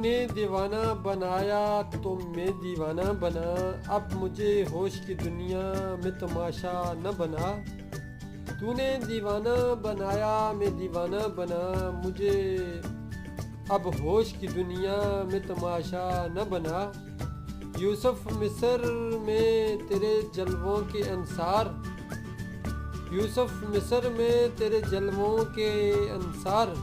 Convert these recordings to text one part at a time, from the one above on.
نے دیوانہ بنایا تو میں دیوانہ بنا، اب مجھے ہوش کی دنیا میں تماشا نہ بنا۔ تو نے دیوانہ بنایا میں دیوانہ بنا، مجھے اب ہوش کی دنیا میں تماشا نہ بنا۔ یوسف مصر میں تیرے جلووں کے انصار، یوسف مصر میں تیرے جلووں کے انصار،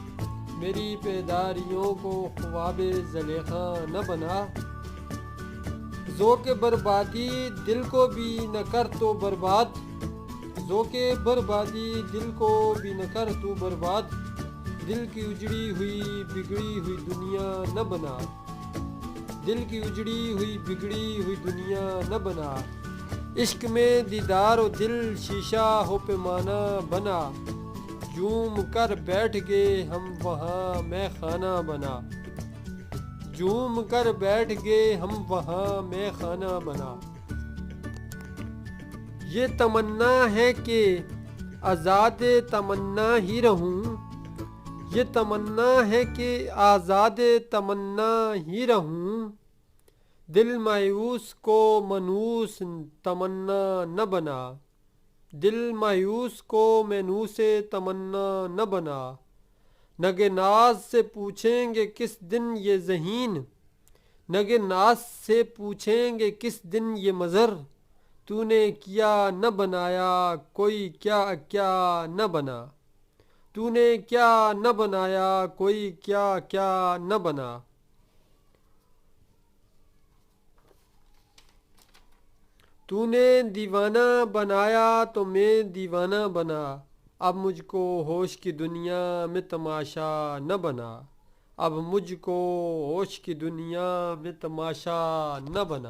میری بیداریوں کو خواب زلیخا نہ بنا۔ ذوق بربادی دل کو بھی نہ کر تو برباد، ذوق بربادی دل کو بھی نہ کر تو برباد، دل کی اجڑی ہوئی بگڑی ہوئی دنیا نہ بنا، دل کی اجڑی ہوئی بگڑی ہوئی دنیا نہ بنا۔ عشق میں دیدار و دل شیشہ ہو پیمانہ بنا، جھوم کر بیٹھ گئے ہم وہاں مے خانہ بنا، جھوم کر بیٹھ گئے ہم وہاں مے خانہ بنا۔ یہ تمنا ہے کہ آزاد تمنا ہی رہوں، یہ تمنا ہے کہ آزاد تمنا ہی رہوں، دل مایوس کو مانوس تمنا نہ بنا، دل مایوس کو مانوس تمنا نہ بنا۔ نگ ناز سے پوچھیں گے کس دن یہ ذہین، نگ ناز سے پوچھیں گے کس دن یہ مضر، تو نے کیا نہ بنایا کوئی کیا کیا نہ بنا، تو نے کیا نہ بنایا کوئی کیا کیا نہ بنا۔ تو نے دیوانہ بنایا تو میں دیوانہ بنا، اب مجھ کو ہوش کی دنیا میں تماشا نہ بنا، اب مجھ کو ہوش کی دنیا میں تماشا نہ بنا۔